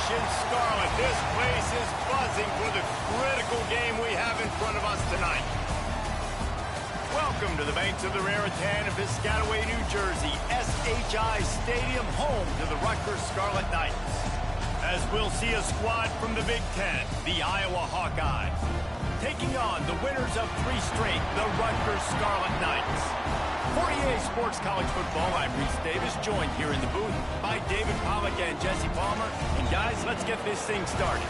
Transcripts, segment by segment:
Nation Scarlet. This place is buzzing for the critical game we have in front of us tonight. Welcome to the banks of the Raritan in Piscataway, New Jersey. SHI Stadium, home to the Rutgers Scarlet Knights. As we'll see a squad from the Big Ten, the Iowa Hawkeyes, taking on the winners of 3 straight, the Rutgers Scarlet Knights. For EA Sports College Football, I'm Reese Davis, joined here in the booth by David Pollack and Jesse Palmer. And guys, let's get this thing started.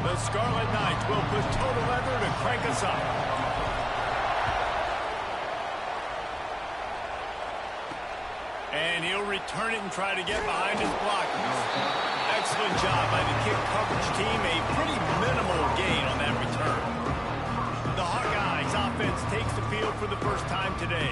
The Scarlet Knights will put total leather to crank us up. And he'll return it and try to get behind his blockers. Excellent job by the kick coverage team. A pretty minimal gain on that return. The Hawkeyes offense takes the field for the first time today.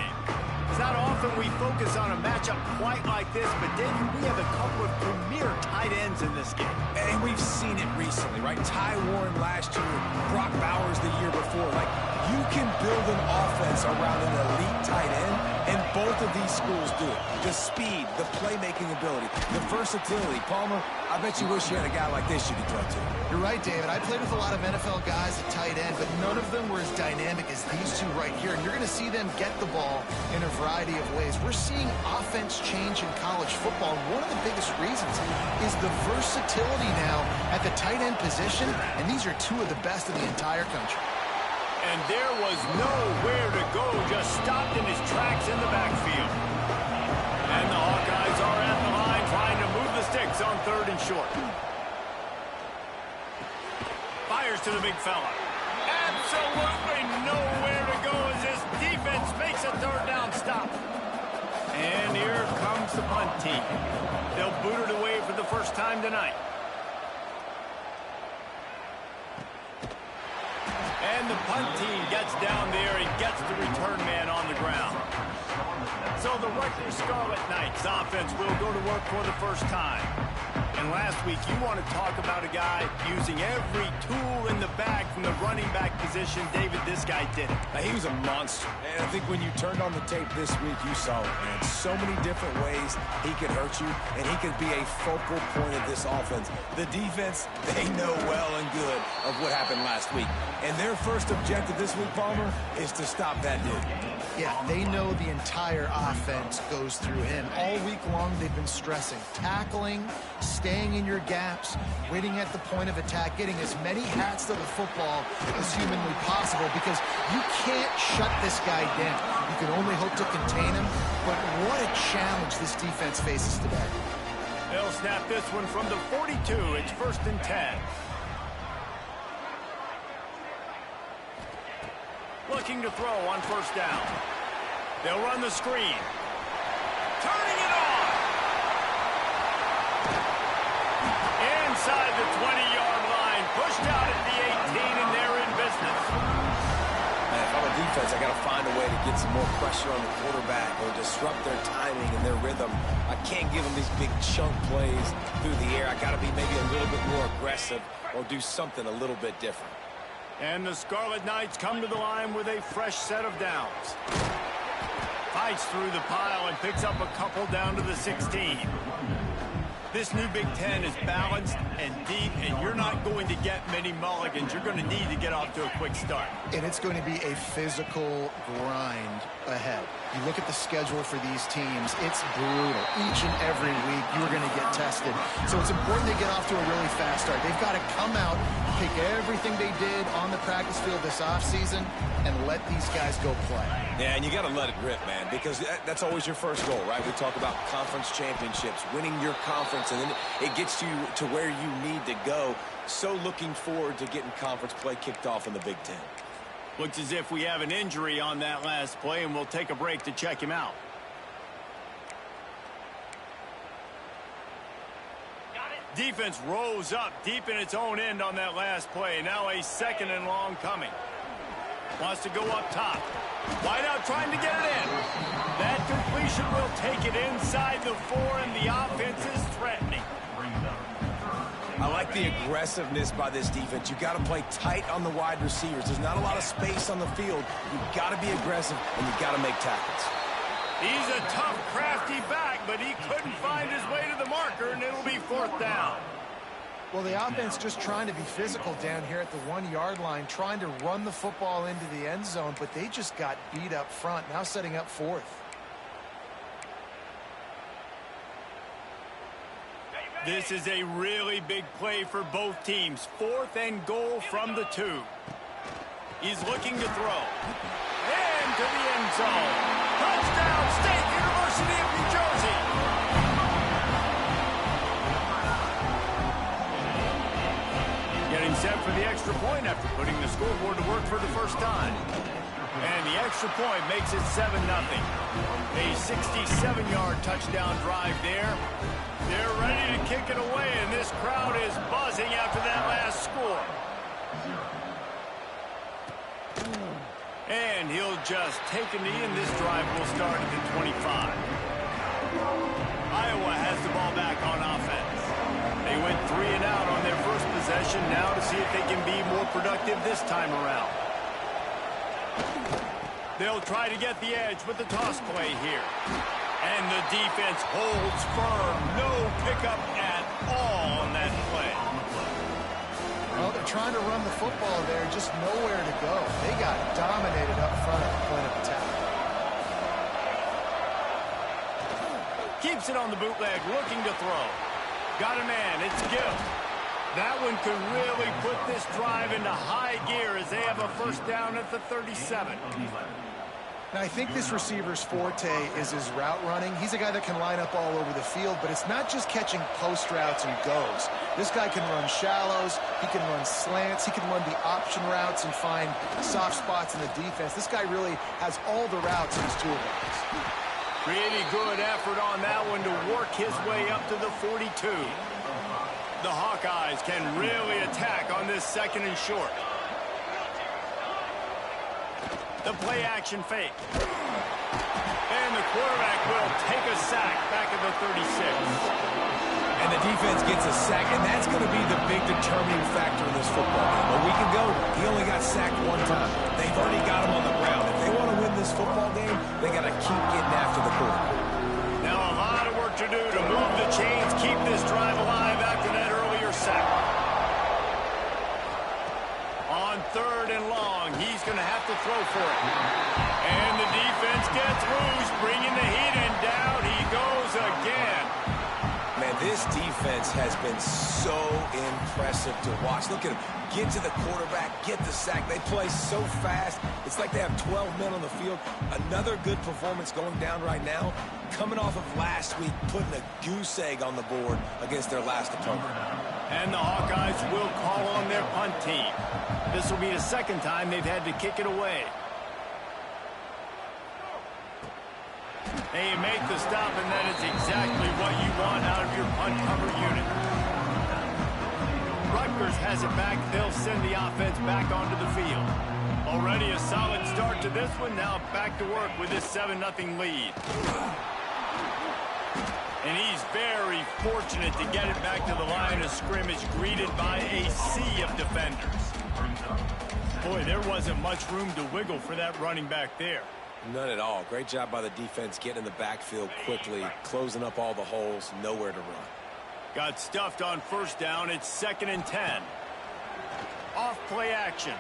It's not often we focus on a matchup quite like this, but David, we have a couple of premier tight ends in this game. And we've seen it recently, right? Ty Warren last year, Brock Bowers the year before. Like, you can build an offense around an elite tight end, and both of these schools do it. The speed, the playmaking ability, the versatility. Palmer, I bet you wish you had a guy like this you could throw to. You're right, David. I played with a lot of NFL guys at tight end, but none of them were as dynamic as these two right here. And you're going to see them get the ball in a variety of ways. We're seeing offense change in college football. And one of the biggest reasons is the versatility now at the tight end position. And these are two of the best in the entire country. And there was nowhere to go, just stopped in his tracks in the backfield. And the Hawkeyes are at the line trying to move the sticks on 3rd and short. Fires to the big fella. Absolutely nowhere to go as this defense makes a 3rd down stop. And here comes the punt team. They'll boot it away for the first time tonight. And the punt team gets down there and gets the return man on the ground. So the Rutgers Scarlet Knights offense will go to work for the first time. And last week, you want to talk about a guy using every tool in the bag from the running back position. David, this guy did it. He was a monster. And I think when you turned on the tape this week, you saw it, man. So many different ways he could hurt you, and he could be a focal point of this offense. The defense, they know well and good of what happened last week. And their first objective this week, Palmer, is to stop that dude. Yeah, they know the entire offense goes through him. All week long, they've been stressing tackling, staying in your gaps, waiting at the point of attack, getting as many hats to the football as humanly possible, because you can't shut this guy down. You can only hope to contain him, but what a challenge this defense faces today. They'll snap this one from the 42. It's 1st and 10. Looking to throw on 1st down. They'll run the screen. Turning it on. Inside the 20-yard line. Pushed out at the 18, and they're in business. Man, if I'm a defense, I got to find a way to get some more pressure on the quarterback or disrupt their timing and their rhythm. I can't give them these big chunk plays through the air. I got to be maybe a little bit more aggressive or do something a little bit different. And the Scarlet Knights come to the line with a fresh set of downs. Fights through the pile and picks up a couple down to the 16. This new Big Ten is balanced and deep, and you're not going to get many mulligans. You're going to need to get off to a quick start. And it's going to be a physical grind ahead. You look at the schedule for these teams, it's brutal. Each and every week, you're going to get tested. So it's important they get off to a really fast start. They've got to come out, take everything they did on the practice field this offseason, and let these guys go play. Yeah, and you got to let it rip, man, because that's always your first goal, right? We talk about conference championships, winning your conference, and then it gets you to where you need to go. So looking forward to getting conference play kicked off in the Big Ten. Looks as if we have an injury on that last play, and we'll take a break to check him out. Defense rose up deep in its own end on that last play. Now a 2nd and long coming. Wants to go up top. Wide out trying to get it in. That completion will take it inside the 4, and the offense is threatening. I like the aggressiveness by this defense. You got to play tight on the wide receivers. There's not a lot of space on the field. You got to be aggressive, and you got to make tackles. He's a tough, crafty back, but he couldn't find his way to the marker, and it'll be 4th down. Well, the offense just trying to be physical down here at the 1-yard line, trying to run the football into the end zone, but they just got beat up front, now setting up 4th. This is a really big play for both teams. 4th and goal from the 2. He's looking to throw. And to the end zone. Touchdown, State University of New Jersey. Getting set for the extra point after putting the scoreboard to work for the first time. And the extra point makes it 7-0. A 67-yard touchdown drive there. They're ready to kick it away, and this crowd is buzzing after that last score. And he'll just take a knee, and this drive will start at the 25. Iowa has the ball back on offense. They went 3 and out on their first possession, now to see if they can be more productive this time around. They'll try to get the edge with the toss play here. And the defense holds firm. No pickup at all on that play. Well, they're trying to run the football there, just nowhere to go. They got dominated up front at the point of attack. Keeps it on the bootleg, looking to throw. Got a man, it's Gill. That one could really put this drive into high gear as they have a first down at the 37. Now, I think this receiver's forte is his route running. He's a guy that can line up all over the field, but it's not just catching post routes and goes. This guy can run shallows, he can run slants, he can run the option routes and find soft spots in the defense. This guy really has all the routes in his toolbox. Pretty good effort on that one to work his way up to the 42. The Hawkeyes can really attack on this 2nd and short. The play-action fake. And the quarterback will take a sack back at the 36. And the defense gets a sack, and that's going to be the big determining factor in this football game. A week ago, he only got sacked 1 time. They've already got him on the ground. If they want to win this football game, they got to keep getting after the quarterback. Now a lot of work to do to move the chains, keep this drive alive after that earlier sack. On 3rd and long, he's going to have to throw for it. And the defense gets loose, bringing the heat, and down he goes again. Man, this defense has been so impressive to watch. Look at him get to the quarterback, get the sack. They play so fast. It's like they have 12 men on the field. Another good performance going down right now. Coming off of last week, putting a goose egg on the board against their last opponent. And the Hawkeyes will call on their punt team. This will be the 2nd time they've had to kick it away. They make the stop, and that is exactly what you want out of your punt cover unit. Rutgers has it back. They'll send the offense back onto the field. Already a solid start to this one. Now back to work with this 7-0 lead. And he's very fortunate to get it back to the line of scrimmage, greeted by a sea of defenders. Boy, there wasn't much room to wiggle for that running back there. None at all. Great job by the defense getting in the backfield quickly, closing up all the holes, nowhere to run. Got stuffed on 1st down. It's 2nd and 10. Off play action.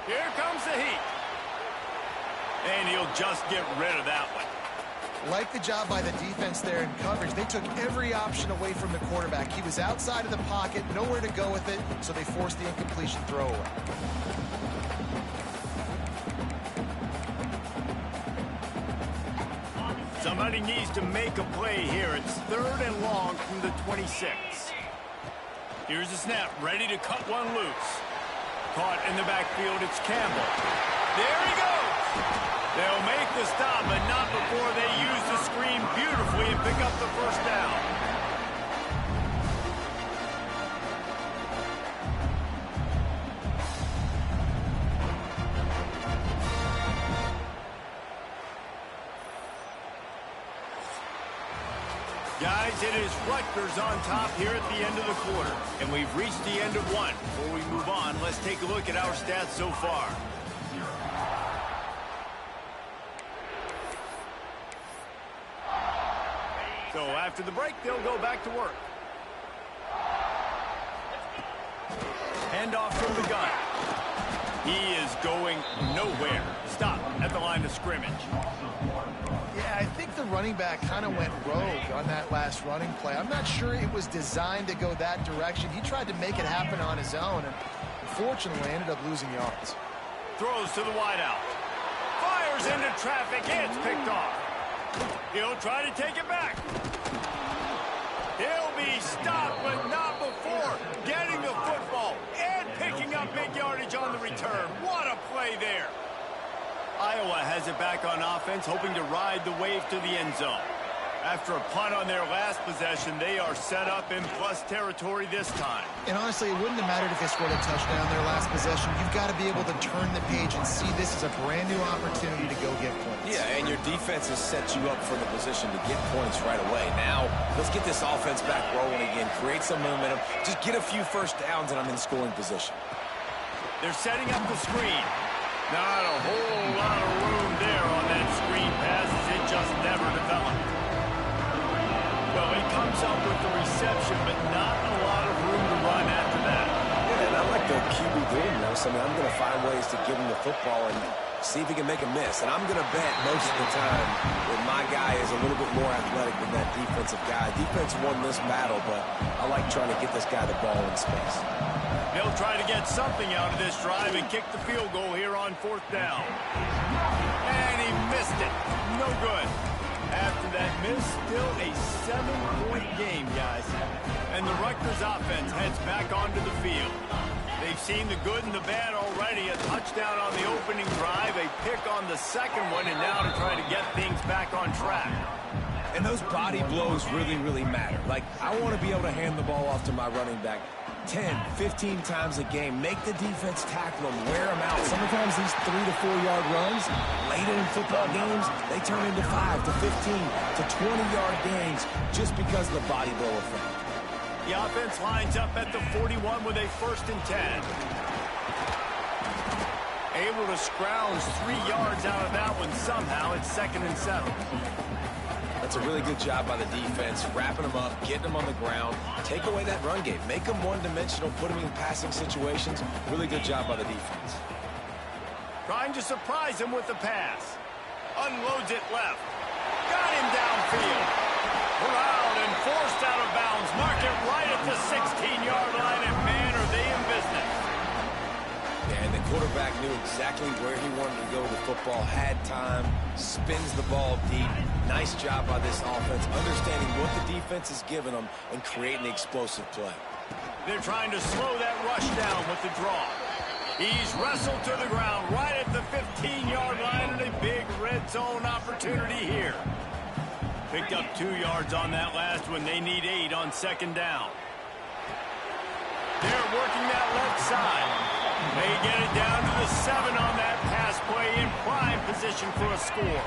Here comes the heat. And he'll just get rid of that one. Like the job by the defense there in coverage. They took every option away from the quarterback. He was outside of the pocket, nowhere to go with it, so they forced the incompletion throwaway. Somebody needs to make a play here. It's 3rd and long from the 26. Here's the snap, ready to cut one loose. Caught in the backfield, it's Campbell. There he goes! They'll make the stop, but not before they use the screen beautifully and pick up the 1st down. Guys, it is Rutgers on top here at the end of the quarter. And we've reached the end of one. Before we move on, let's take a look at our stats so far. So after the break, they'll go back to work. Handoff from the gun. He is going nowhere. Stop at the line of scrimmage. Yeah, I think the running back kind of went rogue on that last running play. I'm not sure it was designed to go that direction. He tried to make it happen on his own, and unfortunately ended up losing yards. Throws to the wideout. Fires into traffic. It's picked off. He'll try to take it back. He'll be stopped, but not before getting the football and picking up big yardage on the return. What a play there. Iowa has it back on offense, hoping to ride the wave to the end zone. After a punt on their last possession, they are set up in plus territory this time. And honestly, it wouldn't have mattered if they scored a touchdown their last possession. You've got to be able to turn the page and see this as a brand new opportunity to go get points. Yeah, and your defense has set you up for the position to get points right away. Now, let's get this offense back rolling again, create some momentum, just get a few first downs, and I'm in scoring position. They're setting up the screen. Not a whole lot of room there on that screen pass, as it just never developed. Well, it comes up with the reception, but not a lot of room to run after that. Yeah, and I like the QB doing this. I mean, I'm going to find ways to give him the football and see if he can make a miss. And I'm going to bet most of the time that my guy is a little bit more athletic than that defensive guy. Defense won this battle, but I like trying to get this guy the ball in space. They'll try to get something out of this drive and kick the field goal here on 4th down. And he missed it. No good. After that miss, still a 7-point game, guys. And the Rutgers offense heads back onto the field. They've seen the good and the bad already. A touchdown on the opening drive, a pick on the second one, and now to try to get things back on track. And those body blows really, really matter. Like, I want to be able to hand the ball off to my running back 10, 15 times a game. Make the defense tackle them, wear them out. Sometimes these 3 to 4 yard runs, later in football games, they turn into 5 to 15 to 20 yard gains just because of the body blow effect. The offense lines up at the 41 with a 1st and 10. Able to scrounge 3 yards out of that one somehow. It's 2nd and 7. That's a really good job by the defense, wrapping them up, getting them on the ground, take away that run game, make them one-dimensional, put them in passing situations. Really good job by the defense. Trying to surprise him with the pass. Unloads it left. Got him downfield. Corralled and forced out of bounds. Mark it right at the 16-yard line, and man, are they in business. Yeah, and the quarterback knew exactly where he wanted to go with the football, had time, spins the ball deep. Nice job by this offense, understanding what the defense is giving them and creating the explosive play. They're trying to slow that rush down with the draw. He's wrestled to the ground right at the 15-yard line, and a big red zone opportunity here. Picked up 2 yards on that last one. They need 8 on 2nd down. They're working that left side. They get it down to the 7 on that pass play, in prime position for a score.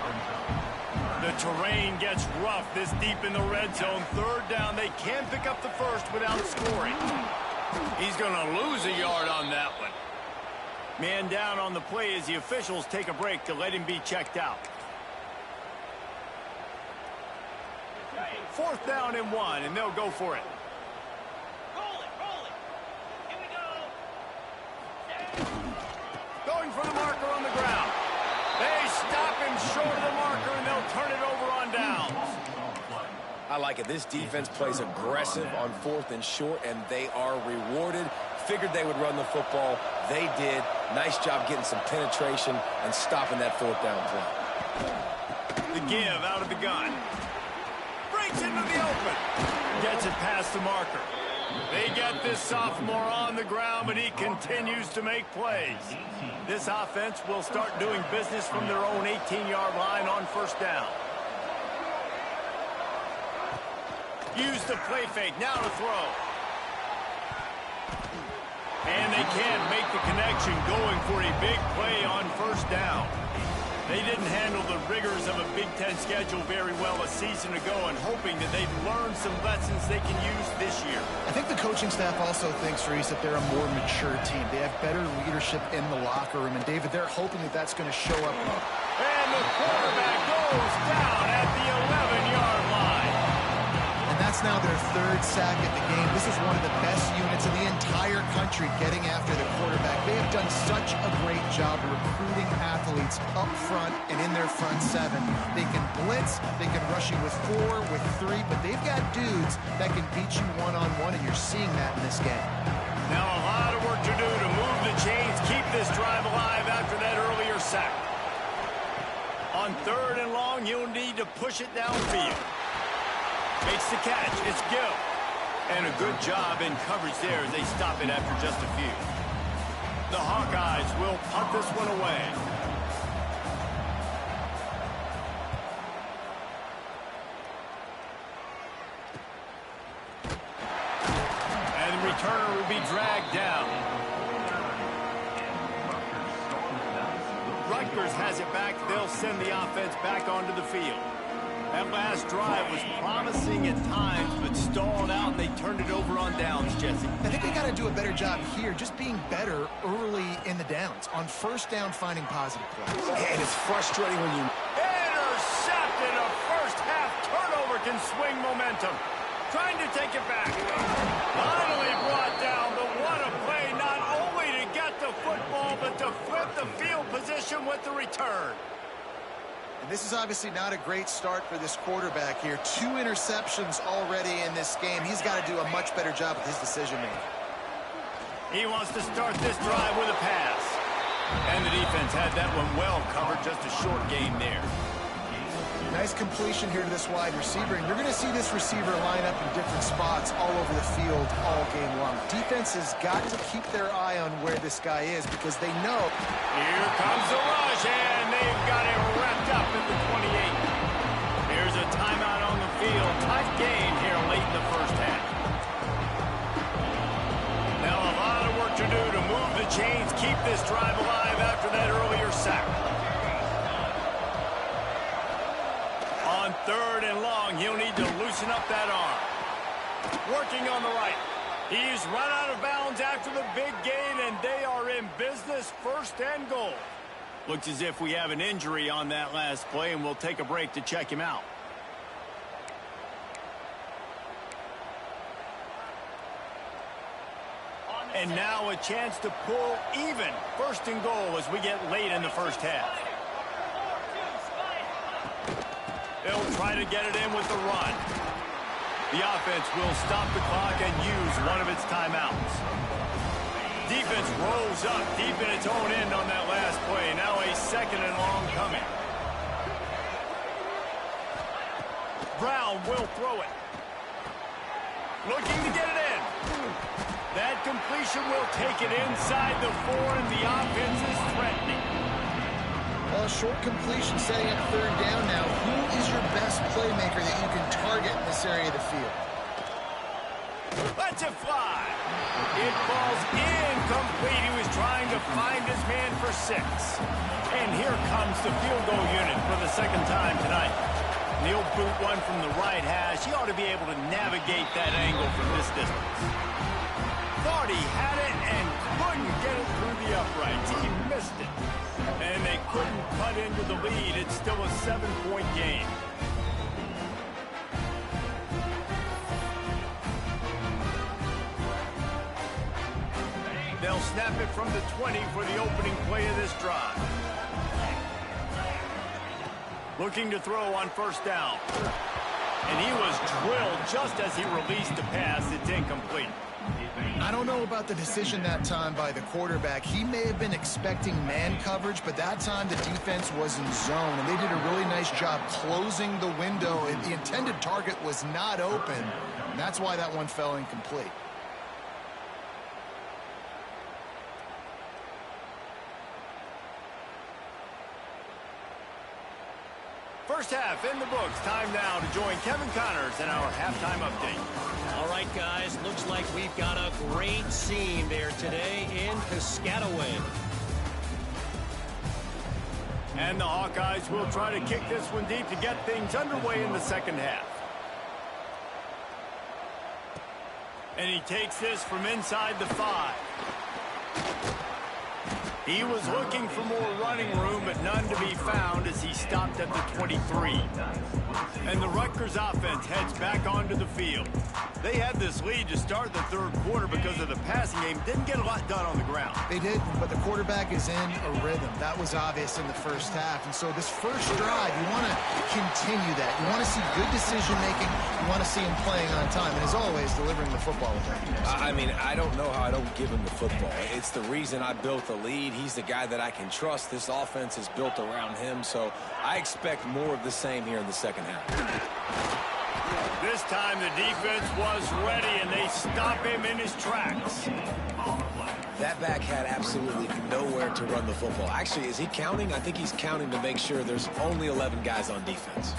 The terrain gets rough this deep in the red zone. 3rd down, they can pick up the 1st without scoring. He's going to lose a yard on that one. Man down on the play as the officials take a break to let him be checked out. 4th down and 1, and they'll go for it. Going for the marker on the ground. They stop him short of the marker, and they'll turn it over on downs. I like it. This defense plays aggressive on 4th and short, and they are rewarded. Figured they would run the football. They did. Nice job getting some penetration and stopping that 4th down play. The give out of the gun. Breaks into the open. Gets it past the marker. They get this sophomore on the ground, but he continues to make plays. This offense will start doing business from their own 18-yard line on 1st down. Use the play fake. Now to throw. And they can't make the connection, going for a big play on 1st down. They didn't handle the rigors of a Big Ten schedule very well a season ago, and hoping that they've learned some lessons they can use this year. I think the coaching staff also thinks, Reese, that they're a more mature team. They have better leadership in the locker room. And, David, they're hoping that that's going to show up. And the quarterback goes down at the 11-yard line. And that's now their third sack of the game. This is one of the best units in the entire country getting after the quarterback. They have done such a great job of recruiting athletes up front and in their front seven. They can blitz, they can rush you with 4, with 3, but they've got dudes that can beat you one-on-one, and you're seeing that in this game. Now a lot of work to do to move the chains, keep this drive alive after that earlier sack. On 3rd and long, you'll need to push it downfield. Makes the catch. It's Gill. And a good job in coverage there as they stop it after just a few. The Hawkeyes will punt this one away. And the returner will be dragged down. Rutgers has it back. They'll send the offense back onto the field. That last drive was promising at times, but stalled out, and they turned it over on downs, Jesse. I think they got to do a better job here, just being better early in the downs. On 1st down, finding positive plays. And it's frustrating when you... Intercepted! A first-half turnover can swing momentum. Trying to take it back. Finally brought down, but what a play, not only to get the football, but to flip the field position with the return. And this is obviously not a great start for this quarterback here. 2 interceptions already in this game. He's got to do a much better job with his decision-making. He wants to start this drive with a pass. And the defense had that one well covered, just a short gain there. Nice completion here to this wide receiver, and you're going to see this receiver line up in different spots all over the field all game long. Defense has got to keep their eye on where this guy is because they know. Here comes the rush, and they've got him wrapped up at the 28. Here's a timeout on the field. Tight game here late in the first half. Now a lot of work to do to move the chains, keep this drive alive after that earlier sack. On 3rd and long, he'll need to loosen up that arm. Working on the right. He's run out of bounds after the big gain, and they are in business, 1st and goal. Looks as if we have an injury on that last play, and we'll take a break to check him out. And now a chance to pull even 1st and goal as we get late in the first half. They'll try to get it in with the run. The offense will stop the clock and use one of its timeouts. Defense rolls up deep in its own end on that last play. Now a 2nd and long coming. Brown will throw it. Looking to get it in. That completion will take it inside the 4, and the offense is threatening. Well, short completion setting up 3rd down now. Who is your best playmaker that you can target in this area of the field? Let's it fly. It falls incomplete. He was trying to find his man for 6. And here comes the field goal unit for the 2nd time tonight. And he'll boot one from the right hash. He ought to be able to navigate that angle from this distance. Thought he had it and couldn't get it through the uprights. He missed it. And they couldn't cut into the lead. It's still a 7-point game. They'll snap it from the 20 for the opening play of this drive. Looking to throw on 1st down. And he was drilled just as he released the pass. It's incomplete. I don't know about the decision that time by the quarterback. He may have been expecting man coverage, but that time the defense was in zone, and they did a really nice job closing the window. The intended target was not open, and that's why that one fell incomplete. First half in the books. Time now to join Kevin Connors in our halftime update. All right, guys, looks like we've got a great scene there today in Piscataway. And the Hawkeyes will try to kick this one deep to get things underway in the second half. And he takes this from inside the 5. He was looking for more running room, but none to be found as he stopped at the 23. And the Rutgers offense heads back onto the field. They had this lead to start the third quarter because of the passing game. Didn't get a lot done on the ground. They did, but the quarterback is in a rhythm. That was obvious in the first half. And so this first drive, you want to continue that. You want to see good decision-making. You want to see him playing on time. And as always, delivering the football with him. I mean, I don't know how I don't give him the football. It's the reason I built the lead. He's the guy that I can trust. This offense is built around him, so I expect more of the same here in the second half. This time the defense was ready, and they stop him in his tracks. That back had absolutely nowhere to run the football. Actually, is he counting? I think he's counting to make sure there's only 11 guys on defense.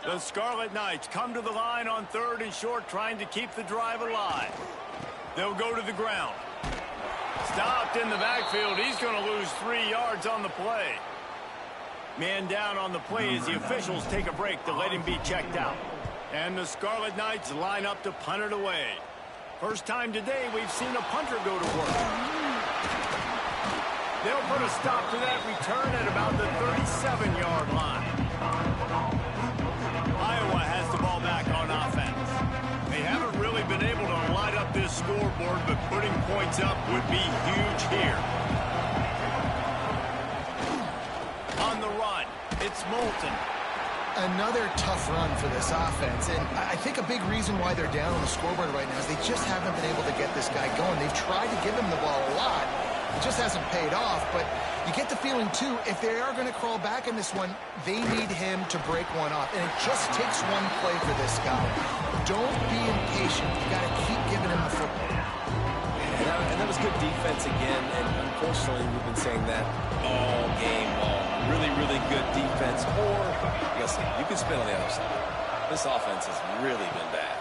The Scarlet Knights come to the line on 3rd and short, trying to keep the drive alive. They'll go to the ground. Stopped in the backfield. He's going to lose 3 yards on the play. Man down on the play as the officials take a break to let him be checked out. And the Scarlet Knights line up to punt it away. First time today we've seen a punter go to work. They'll put a stop to that return at about the 37-yard line. Iowa has the ball back on offense. They haven't really been able to light up this scoreboard, but putting points up would be huge here. On the run, it's Moulton. Another tough run for this offense, and I think a big reason why they're down on the scoreboard right now is they just haven't been able to get this guy going. They've tried to give him the ball a lot. It just hasn't paid off, but you get the feeling, too, if they are going to crawl back in this one, they need him to break one off. And it just takes one play for this guy. Don't be impatient. You got to keep giving him the football. And that was good defense again, and unfortunately, we've been saying that all game long. Really, really good defense, or, I guess, you can spin on the other side. This offense has really been bad.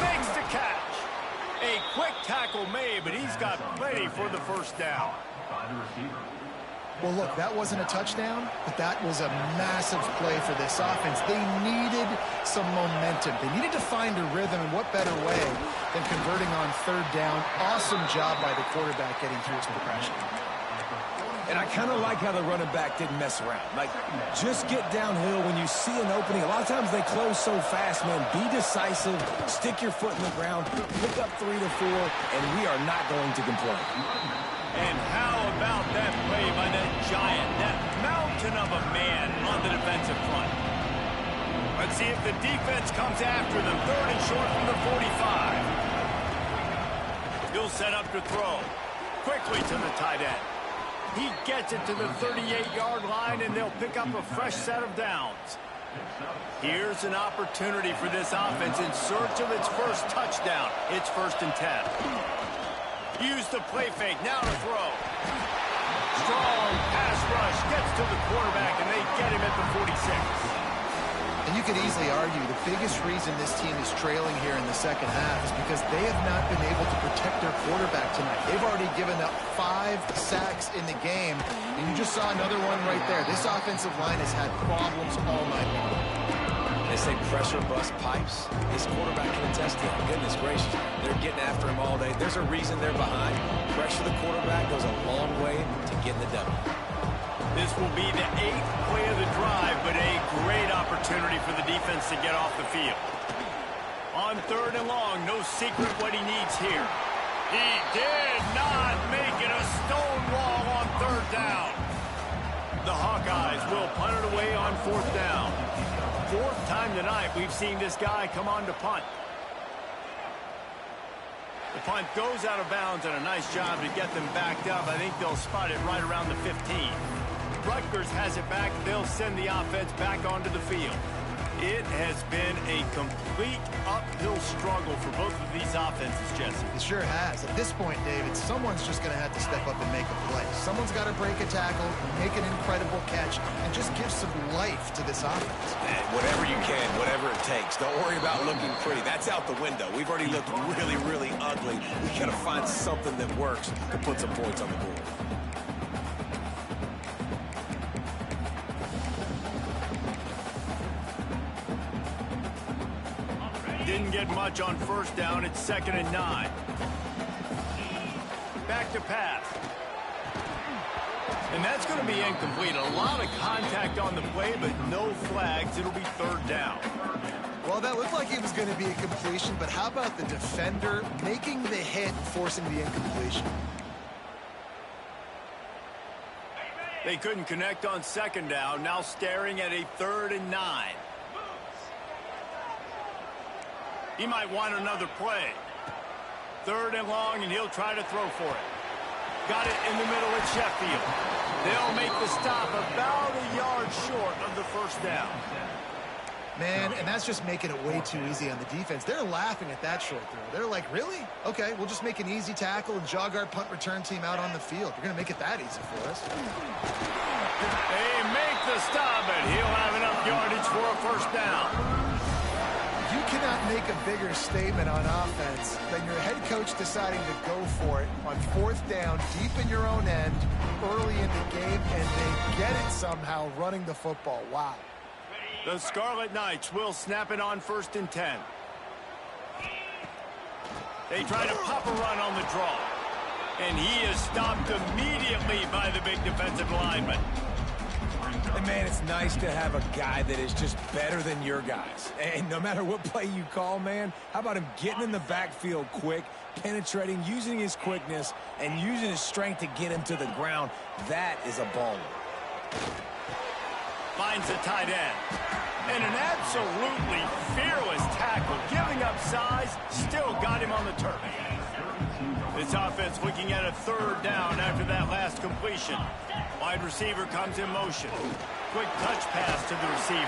Makes the catch. A quick tackle made, but he's got plenty for the first down. Well, look, that wasn't a touchdown, but that was a massive play for this offense. They needed some momentum. They needed to find a rhythm, and what better way than converting on 3rd down. Awesome job by the quarterback getting through his progression. And I kind of like how the running back didn't mess around. Like, just get downhill when you see an opening. A lot of times they close so fast, man. Be decisive, stick your foot in the ground, pick up 3 to 4, and we are not going to complain. And how about that play by that giant, that mountain of a man on the defensive front? Let's see if the defense comes after them. 3rd and short from the 45. He'll set up to throw. Quickly to the tight end. He gets it to the 38-yard line, and they'll pick up a fresh set of downs. Here's an opportunity for this offense in search of its first touchdown. It's 1st and 10. Use the play fake, now to throw. Strong pass rush, gets to the quarterback, and they get him at the 46. And you could easily argue the biggest reason this team is trailing here in the second half is because they have not been able to protect their quarterback tonight. They've already given up 5 sacks in the game, and you just saw another one right there. This offensive line has had problems all night long. They say pressure bust pipes. This quarterback can attest to it. Goodness gracious. They're getting after him all day. There's a reason they're behind. Pressure the quarterback goes a long way to getting the W. This will be the 8th play of the drive, but a great opportunity for the defense to get off the field. On 3rd and long, no secret what he needs here. He did not make it a stone wall on 3rd down. The Hawkeyes will punt it away on 4th down. 4th time tonight we've seen this guy come on to punt. The punt goes out of bounds, and a nice job to get them backed up. I think they'll spot it right around the 15. Rutgers has it back. They'll send the offense back onto the field. It has been a complete uphill struggle for both of these offenses, Jesse. It sure has. At this point, David, someone's just going to have to step up and make a play. Someone's got to break a tackle, make an incredible catch, and just give some life to this offense. And whatever you can, whatever it takes. Don't worry about looking pretty. That's out the window. We've already looked really, really ugly. We got to find something that works to put some points on the board. Didn't get much on first down. It's 2nd and 9. Back to pass. And that's going to be incomplete. A lot of contact on the play, but no flags. It'll be 3rd down. Well, that looked like it was going to be a completion, but how about the defender making the hit, forcing the incompletion? They couldn't connect on 2nd down. Now staring at a 3rd and 9. He might want another play. 3rd and long, and he'll try to throw for it. Got it in the middle at Sheffield. They'll make the stop about a yard short of the 1st down. Man, and that's just making it way too easy on the defense. They're laughing at that short throw. They're like, really? Okay, we'll just make an easy tackle and jog our punt return team out on the field. You're going to make it that easy for us. They make the stop, and he'll have enough yardage for a 1st down. You cannot make a bigger statement on offense than your head coach deciding to go for it on 4th down, deep in your own end, early in the game, and they get it somehow running the football. Wow. The Scarlet Knights will snap it on 1st and 10. They try to pop a run on the draw. And he is stopped immediately by the big defensive lineman. And, man, it's nice to have a guy that is just better than your guys. And no matter what play you call, man, how about him getting in the backfield quick, penetrating, using his quickness, and using his strength to get him to the ground? That is a baller. Finds the tight end. And an absolutely fearless tackle, giving up size, still got him on the turf. This offense looking at a 3rd down after that last completion. Wide receiver comes in motion. Quick touch pass to the receiver.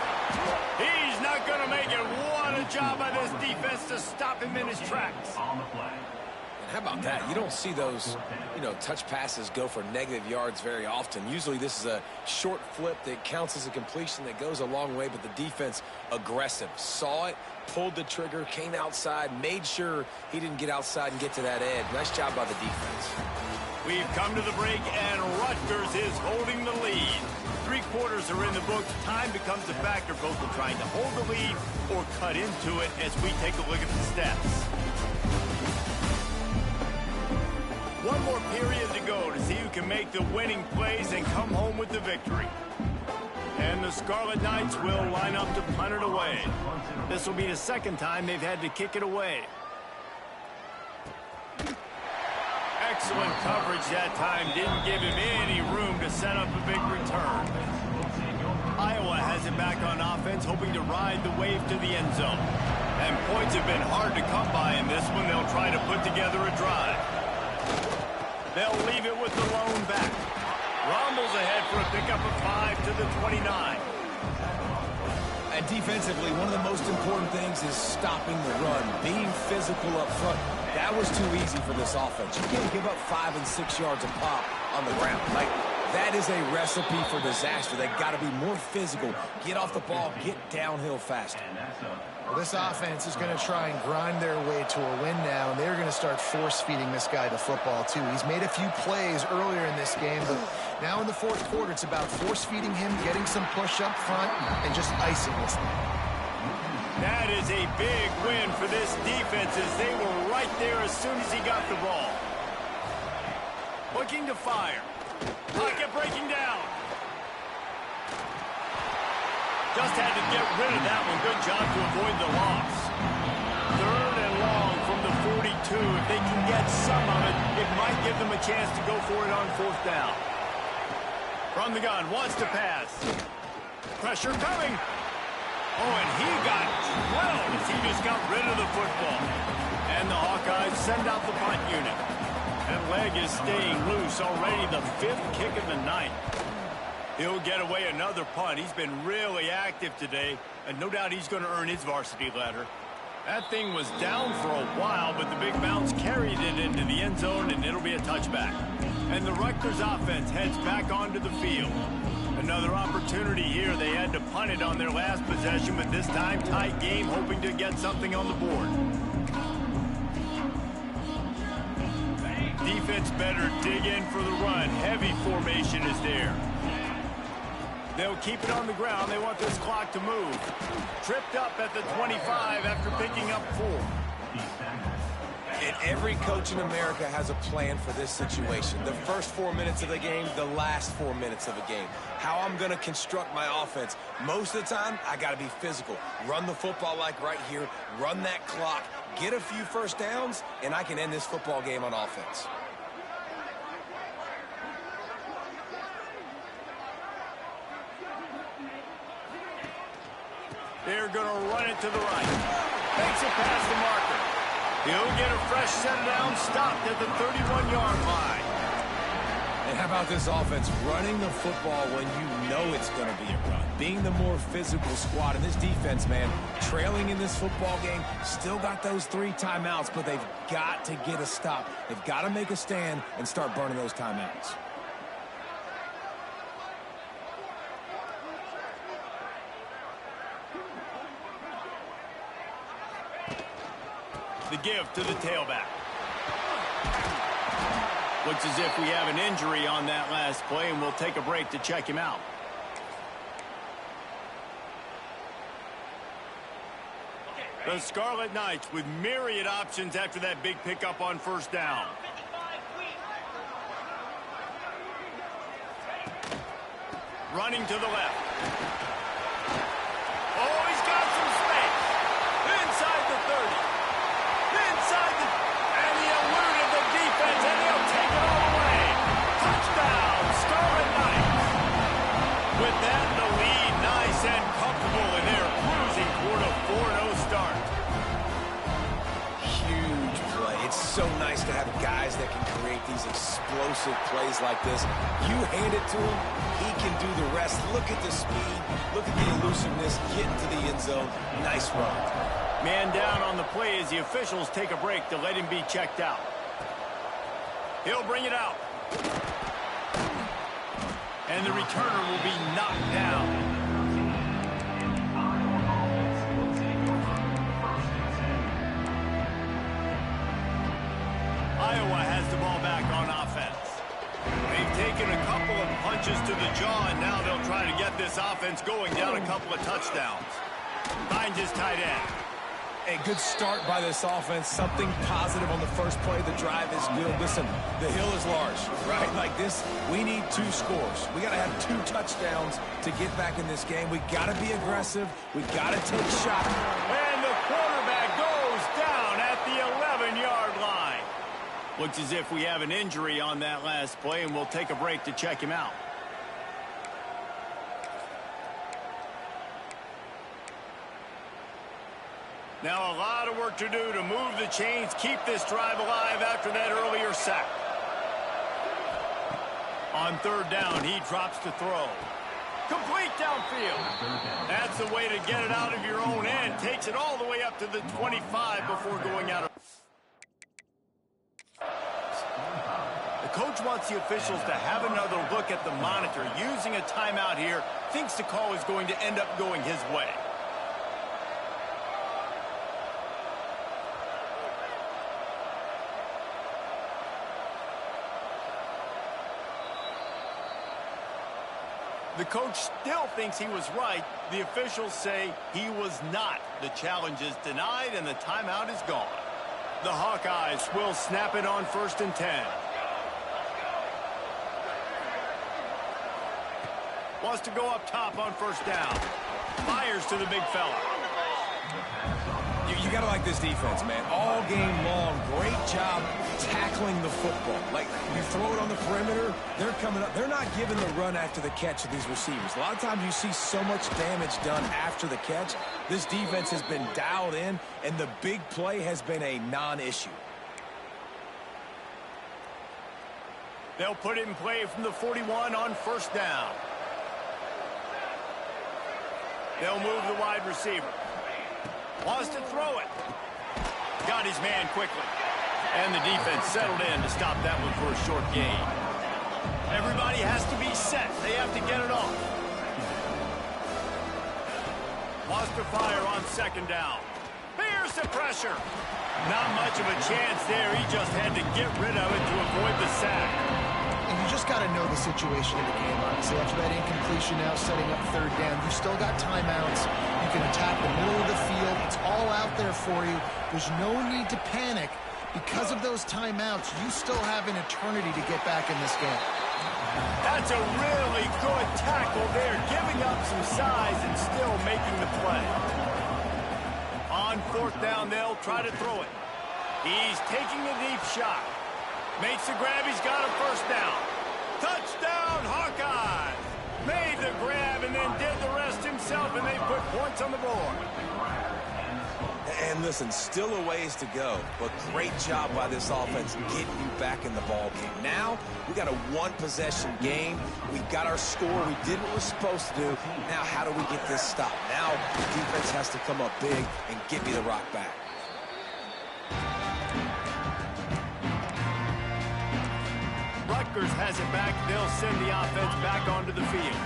He's not going to make it. What a job by this defense to stop him in his tracks. How about that? You don't see those, touch passes go for negative yards very often. Usually this is a short flip that counts as a completion that goes a long way, but the defense aggressive. Saw it, pulled the trigger, came outside, made sure he didn't get outside and get to that edge. Nice job by the defense. We've come to the break, and Rutgers is holding the lead. 3 quarters are in the books. Time becomes a factor, both in trying to hold the lead or cut into it as we take a look at the stats. One more period to go to see who can make the winning plays and come home with the victory. And the Scarlet Knights will line up to punt it away. This will be the 2nd time they've had to kick it away. Excellent coverage that time. Didn't give him any room to set up a big return. Iowa has it back on offense, hoping to ride the wave to the end zone. And points have been hard to come by in this one. They'll try to put together a drive. They'll leave it with the lone back. Rumbles ahead for a pickup of 5 to the 29. And defensively, one of the most important things is stopping the run, being physical up front. That was too easy for this offense. You can't give up 5 and 6 yards a pop on the ground. That is a recipe for disaster. They've got to be more physical, get off the ball, get downhill faster. Well, this offense is going to try and grind their way to a win now, and they're going to start force-feeding this guy the football, too. He's made a few plays earlier in this game, but now in the 4th quarter, it's about force-feeding him, getting some push up front, and just icing this thing. That is a big win for this defense as they were right there as soon as he got the ball. Looking to fire. Pocket breaking down. Just had to get rid of that one. Good job to avoid the loss. 3rd and long from the 42. If they can get some of it, it might give them a chance to go for it on 4th down. From the gun, wants to pass. Pressure coming. Oh, and he got drilled as he just got rid of the football. And the Hawkeyes send out the punt unit. That leg is staying loose already, the 5th kick of the night. He'll get away another punt. He's been really active today, and no doubt he's going to earn his varsity letter. That thing was down for a while, but the big bounce carried it into the end zone, and it'll be a touchback. And the Rutgers offense heads back onto the field. Another opportunity here. They had to punt it on their last possession, but this time tight game, hoping to get something on the board. Defense better dig in for the run. Heavy formation is there. They'll keep it on the ground. They want this clock to move. Tripped up at the 25 after picking up 4. And every coach in America has a plan for this situation. The first 4 minutes of the game, the last 4 minutes of a game. How I'm going to construct my offense. Most of the time, I got to be physical. Run the football like right here. Run that clock. Get a few first downs, and I can end this football game on offense. They're going to run it to the right. Makes it past the marker. He'll get a fresh set down, stopped at the 31-yard line. And how about this offense running the football when you know it's going to be a run? Being the more physical squad. And this defense, man, trailing in this football game, still got those 3 timeouts, but they've got to get a stop. They've got to make a stand and start burning those timeouts. The give to the tailback. Looks as if we have an injury on that last play, and we'll take a break to check him out. The Scarlet Knights with myriad options after that big pickup on first down. Running to the left. Oh, he's got some space. Inside the 30. And he eluded the defense, and he'll take it all the way. Touchdown, Scarlet Knights. With that in the lead, nice and comfortable, and they're cruising toward a 4-0 start. Huge play. It's so nice to have guys that can create these explosive plays like this. You hand it to him, he can do the rest. Look at the speed. Look at the elusiveness. Get into the end zone. Nice run. Man down on the play as the officials take a break to let him be checked out. He'll bring it out. And the returner will be knocked down. Iowa has the ball back on offense. They've taken a couple of punches to the jaw, and now they'll try to get this offense going down a couple of touchdowns. Finds his tight end. A good start by this offense. Something positive on the first play. The drive is good. Listen, the hill is large, right? Like this, we need 2 scores. We got to have 2 touchdowns to get back in this game. We got to be aggressive. We got to take shots. And the quarterback goes down at the 11-yard line. Looks as if we have an injury on that last play, and we'll take a break to check him out. Now a lot of work to do to move the chains, keep this drive alive after that earlier sack. On third down, he drops to throw. Complete downfield. That's the way to get it out of your own end. Takes it all the way up to the 25 before going out of. The coach wants the officials to have another look at the monitor. Using a timeout here, thinks the call is going to end up going his way. The coach still thinks he was right. The officials say he was not. The challenge is denied, and the timeout is gone. The Hawkeyes will snap it on 1st and 10. Wants to go up top on first down. Fires to the big fella. You got to like this defense, man. All game long, great job tackling the football. Like, you throw it on the perimeter, they're coming up. They're not giving the run after the catch of these receivers. A lot of times you see so much damage done after the catch. This defense has been dialed in, and the big play has been a non-issue. They'll put it in play from the 41 on first down. They'll move the wide receiver. Wants to throw it. Got his man quickly. And the defense settled in to stop that one for a short gain. Everybody has to be set. They have to get it off. Wants to fire on second down. Here's the pressure. Not much of a chance there. He just had to get rid of it to avoid the sack. And you just got to know the situation of the game, honestly. After that incompletion now setting up third down, you still got timeouts. You can attack the middle of the field. It's all out there for you. There's no need to panic. Because of those timeouts, you still have an eternity to get back in this game. That's a really good tackle there, giving up some size and still making the play. On fourth down, they'll try to throw it. He's taking a deep shot. Makes the grab. He's got a first down. Touchdown, Hawkeyes! Made the grab and then did the rest himself, and they put points on the board. And listen, still a ways to go, but great job by this offense getting you back in the ball game. Now, we got a one-possession game. We got our score. We did what we're supposed to do. Now, how do we get this stopped? Now, the defense has to come up big and get me the rock back. Rutgers has it back. They'll send the offense back onto the field.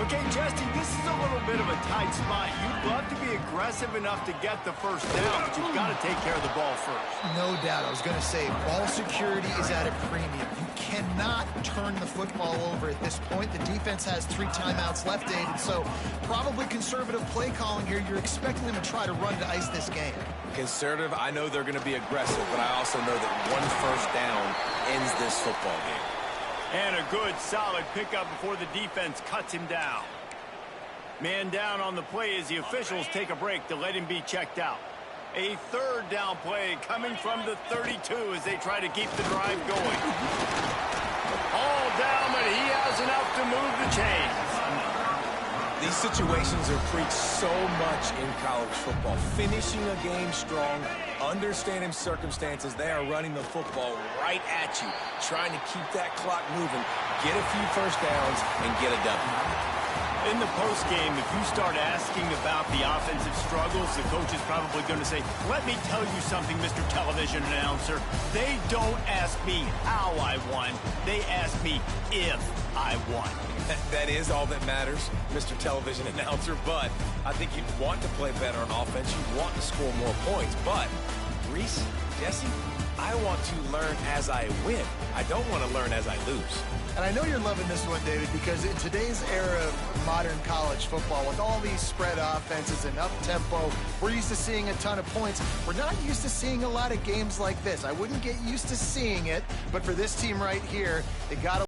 Okay, Jesse, this is a little bit of a tight spot. You'd love to be aggressive enough to get the first down, but you've got to take care of the ball first. No doubt. I was going to say, ball security is at a premium. You cannot turn the football over at this point. The defense has 3 timeouts left, David, so probably conservative play calling here. You're expecting them to try to run to ice this game. Conservative, I know they're going to be aggressive, but I also know that one first down ends this football game. And a good, solid pickup before the defense cuts him down. Man down on the play as the officials take a break to let him be checked out. A third down play coming from the 32 as they try to keep the drive going. All down, but he has enough to move the chains. These situations are preached so much in college football. Finishing a game strong, understanding circumstances. They are running the football right at you, trying to keep that clock moving, get a few first downs, and get a W. In the postgame, if you start asking about the offensive struggles, the coach is probably going to say, let me tell you something, Mr. Television Announcer. They don't ask me how I won. They ask me if I won. That is all that matters, Mr. Television Announcer, but I think you'd want to play better on offense. You'd want to score more points, but Reese, Jesse, I want to learn as I win. I don't want to learn as I lose. And I know you're loving this one, David, because in today's era of modern college football, with all these spread offenses and up-tempo, we're used to seeing a ton of points. We're not used to seeing a lot of games like this. I wouldn't get used to seeing it, but for this team right here, they got to